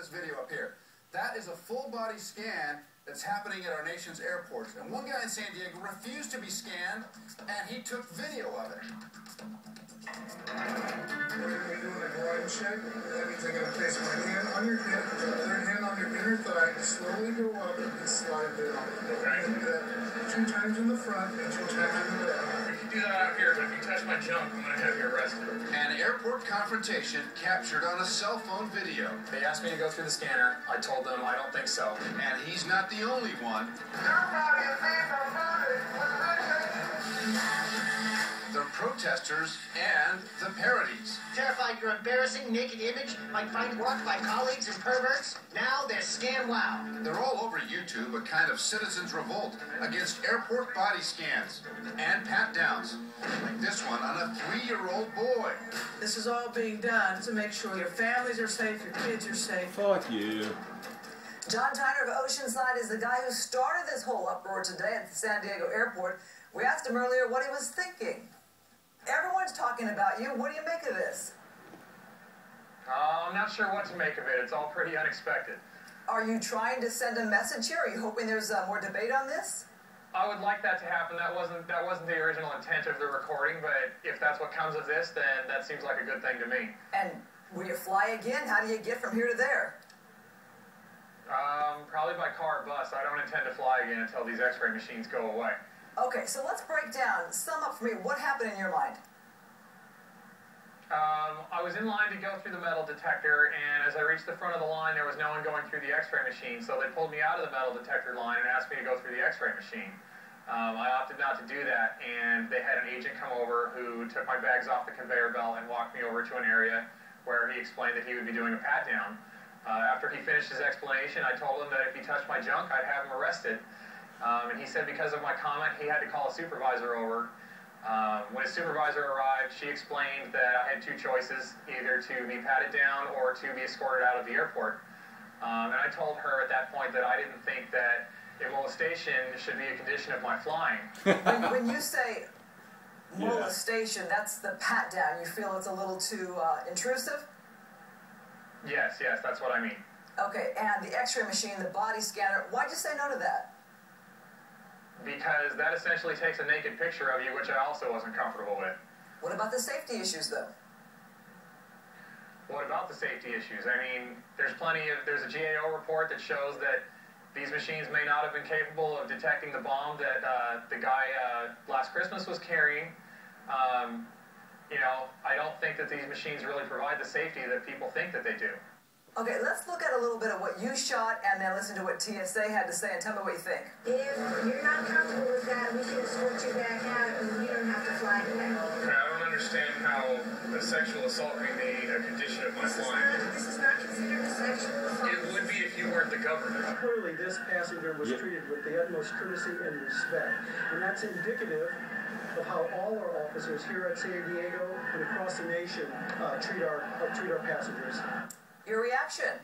this video up here. That is a full-body scan that's happening at our nation's airports. And one guy in San Diego refused to be scanned, and he took video of it. We're doing a groin check. That means I'm going to place my hand on your hip, the other hand on your inner thigh, slowly go up and slide down. Okay. Do that 2 times in the front and 2 times in the back. You can do that out here, but if you touch my junk, I'm going to have you arrested. An airport confrontation captured on a cell phone video. They asked me to go through the scanner. I told them I don't think so. And he's not the only one. The protesters and the parodies. Terrified your embarrassing naked image might find work by colleagues and perverts? Now they're Scan Wow. They're all over YouTube, a kind of citizens' revolt against airport body scans and pat-downs, like this one on a 3-year-old boy. This is all being done to make sure your families are safe, your kids are safe. Fuck you. John Tyner of Oceanside is the guy who started this whole uproar today at the San Diego airport. We asked him earlier what he was thinking. Everyone's talking about you. What do you make of this? I'm not sure what to make of it. It's all pretty unexpected. Are you trying to send a message here? Are you hoping there's more debate on this? I would like that to happen. That wasn't the original intent of the recording, but if that's what comes of this, then that seems like a good thing to me. And will you fly again? How do you get from here to there? Probably by car or bus. I don't intend to fly again until these x-ray machines go away. Okay, so let's break down. Sum up for me. What happened in your mind? I was in line to go through the metal detector, and as I reached the front of the line, there was no one going through the x-ray machine, so they pulled me out of the metal detector line and asked me to go through the x-ray machine. I opted not to do that, and they had an agent come over who took my bags off the conveyor belt and walked me over to an area where he explained that he would be doing a pat-down. After he finished his explanation, I told him that if he touched my junk, I'd have him arrested. And he said because of my comment, he had to call a supervisor over. When his supervisor arrived, she explained that I had 2 choices, either to be patted down or to be escorted out of the airport. And I told her at that point that I didn't think that molestation should be a condition of my flying. When you say molestation, that's the pat down. You feel it's a little too intrusive? Yes, that's what I mean. Okay, and the x-ray machine, the body scanner, why'd you say no to that? Because that essentially takes a naked picture of you, which I also wasn't comfortable with. What about the safety issues, though? What about the safety issues? I mean, there's a GAO report that shows that these machines may not have been capable of detecting the bomb that the guy last Christmas was carrying. You know, I don't think that these machines really provide the safety that people think that they do. Okay, let's look at a little bit of what you shot and then listen to what TSA had to say and tell me what you think. If you're not comfortable with that, we can escort you back out and you don't have to fly back. Okay, I don't understand how a sexual assault can be a condition of my flying. This is not considered a sexual assault. It would be if you weren't the government. Clearly, this passenger was treated with the utmost courtesy and respect, and that's indicative of how all our officers here at San Diego and across the nation treat our passengers. Your reaction?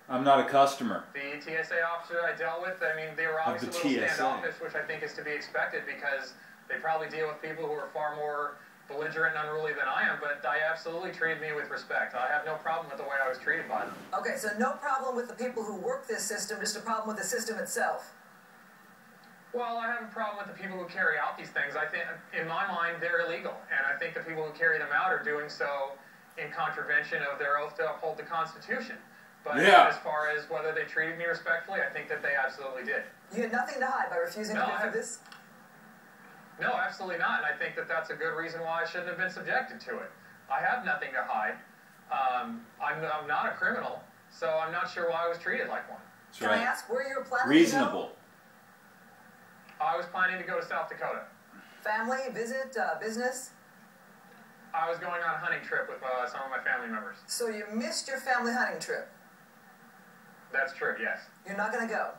I'm not a customer. The TSA officer I dealt with, I mean, they were obviously a little standoffish, which I think is to be expected because they probably deal with people who are far more belligerent and unruly than I am, but I absolutely treated me with respect. I have no problem with the way I was treated by them. Okay, so no problem with the people who work this system, just a problem with the system itself. Well, I have a problem with the people who carry out these things. I think, in my mind, they're illegal, and I think the people who carry them out are doing so in contravention of their oath to uphold the Constitution. But as far as whether they treated me respectfully, I think that they absolutely did. You had nothing to hide by refusing to do this? No, absolutely not, and I think that that's a good reason why I shouldn't have been subjected to it. I have nothing to hide. I'm not a criminal, so I'm not sure why I was treated like one. Can I ask where you were planning Reasonable. to go? I was planning to go to South Dakota. Family, visit, business? I was going on a hunting trip with some of my family members. So you missed your family hunting trip? That's true, yes. You're not going to go?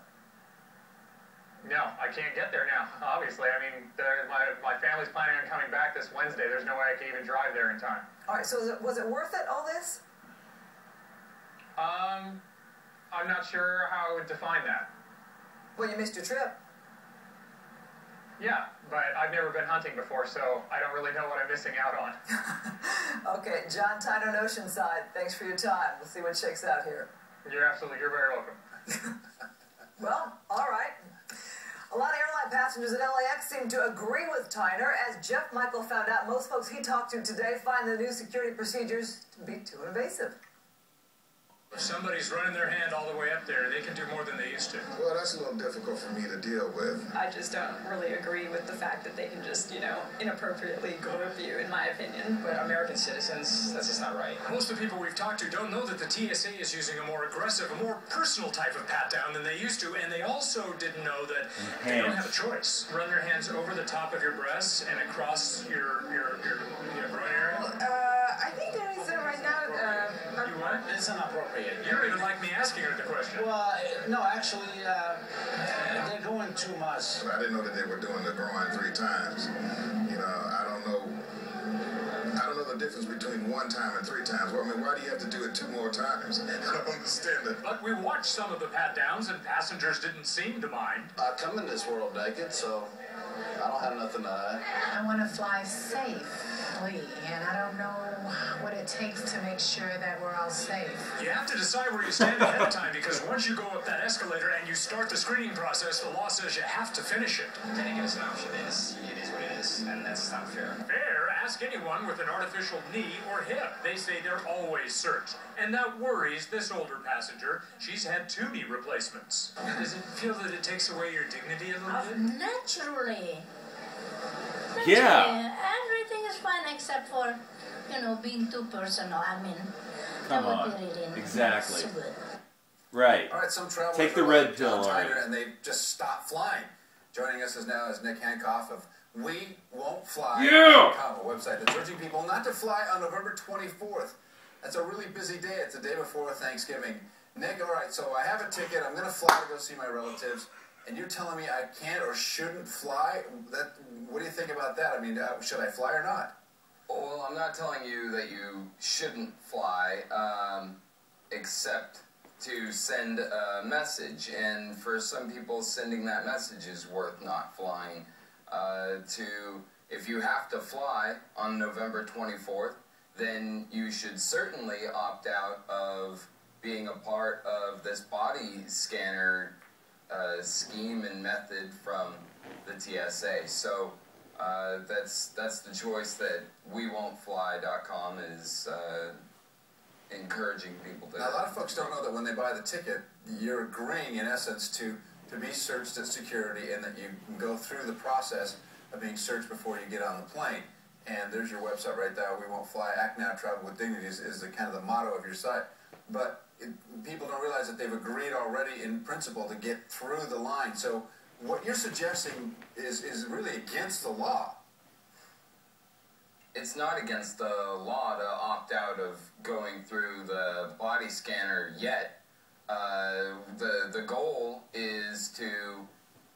No, I can't get there now, obviously. I mean, my family's planning on coming back this Wednesday. There's no way I can even drive there in time. All right, so was it worth it, all this? I'm not sure how I would define that. Well, you missed your trip. Yeah, but I've never been hunting before, so I don't really know what I'm missing out on. Okay, John Tyner, Oceanside, thanks for your time. We'll see what shakes out here. You're very welcome. Well, all right. A lot of airline passengers at LAX seem to agree with Tyner. As Jeff Michael found out, most folks he talked to today find the new security procedures to be too invasive. If somebody's running their hand all the way up there, they can do more than they used to. Well, that's a little difficult for me to deal with. I just don't really agree with the fact that they can just, inappropriately grip you, in my opinion. But American citizens, that's just not right. Most of the people we've talked to don't know that the TSA is using a more aggressive, a more personal type of pat-down than they used to, and they also didn't know that they don't have a choice. Run their hands over the top of your breasts and across your groin area. I think there is right now. You what? It's inappropriate. You don't even like me asking her the question. Well, no, actually, they're going too much. I didn't know that they were doing the groin 3 times. I don't know the difference between 1 time and 3 times. Well, I mean, why do you have to do it 2 more times? I don't understand it. But we watched some of the pat-downs, and passengers didn't seem to mind. I come in this world naked, so I don't have nothing to hide. I want to fly safely, and I don't know what it takes to make sure that we're all safe. You have to decide where you stand ahead of time, because once you go up that escalator and you start the screening process, the law says you have to finish it. Getting us an option it is what it is, and that's not fair. Fair? Ask anyone with an artificial knee or hip. They say they're always searched. And that worries this older passenger. She's had 2 knee replacements. Does it feel that it takes away your dignity a little bit? Naturally. Yeah. Everything is fine except for, being too personal. I mean, Come that on. would be really Exactly. so good. Right. All right, some travelers Take the are red like pill John already. Tyner, and they just stopped flying. Joining us now is Nick Hancock of We Won't Fly. Yeah! A website that's urging people not to fly on November 24th. That's a really busy day. It's the day before Thanksgiving. Nick, all right, so I have a ticket. I'm going to fly to go see my relatives, and you're telling me I can't or shouldn't fly? What do you think about that? I mean, should I fly or not? Well, I'm not telling you that you shouldn't fly, except to send a message. And for some people, sending that message is worth not flying. If you have to fly on November 24th, then you should certainly opt out of being a part of this body scanner scheme and method from the TSA. So that's the choice that WeWon'tFly.com is encouraging people to. Now, a lot of folks don't know that when they buy the ticket, you're agreeing, in essence, to be searched at security, and that you can go through the process of being searched before you get on the plane. And there's your website right there. We Won't Fly. Act now, travel with dignity is the kind of the motto of your site. But people don't realize that they've agreed already in principle to get through the line. So what you're suggesting is really against the law. It's not against the law to opt out of going through the body scanner yet. The goal is to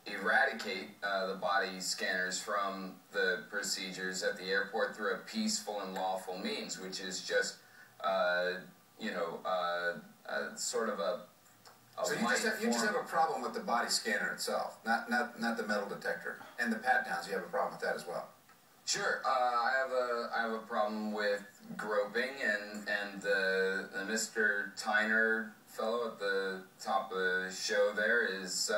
eradicate the body scanners from the procedures at the airport through a peaceful and lawful means, which is just, sort of a So you just have a problem with the body scanner itself, not the metal detector, and the pat-downs. You have a problem with that as well. Sure, I have a problem with groping, and the Mr. Tyner fellow at the top of the show there is,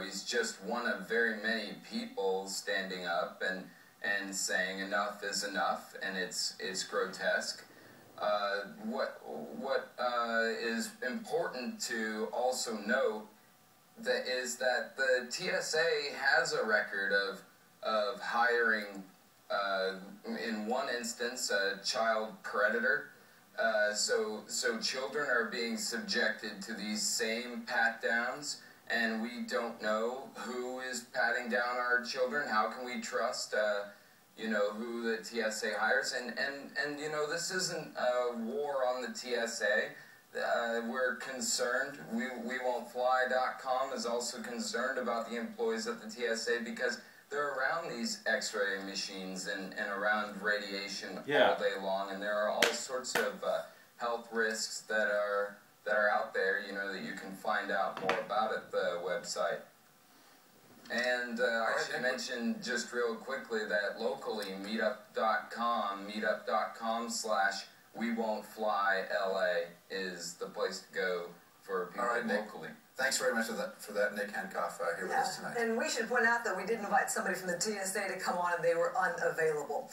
he's just one of very many people standing up and saying enough is enough, and it's grotesque. What is important to also note is that the TSA has a record of hiring, in one instance, a child predator. So children are being subjected to these same pat-downs, and we don't know who is patting down our children. How can we trust, who the TSA hires? And this isn't a war on the TSA. We're concerned. WeWon'tFly.com is also concerned about the employees at the TSA because they're around these X-ray machines and around radiation all day long, and there are all sorts of health risks that are out there, that you can find out more about at the website. And I should mention just real quickly that locally, meetup.com/WeWon'tFlyLA is the place to go locally. Thanks very much for that, Nick Hancock, here with us tonight. And we should point out that we did invite somebody from the TSA to come on, and they were unavailable.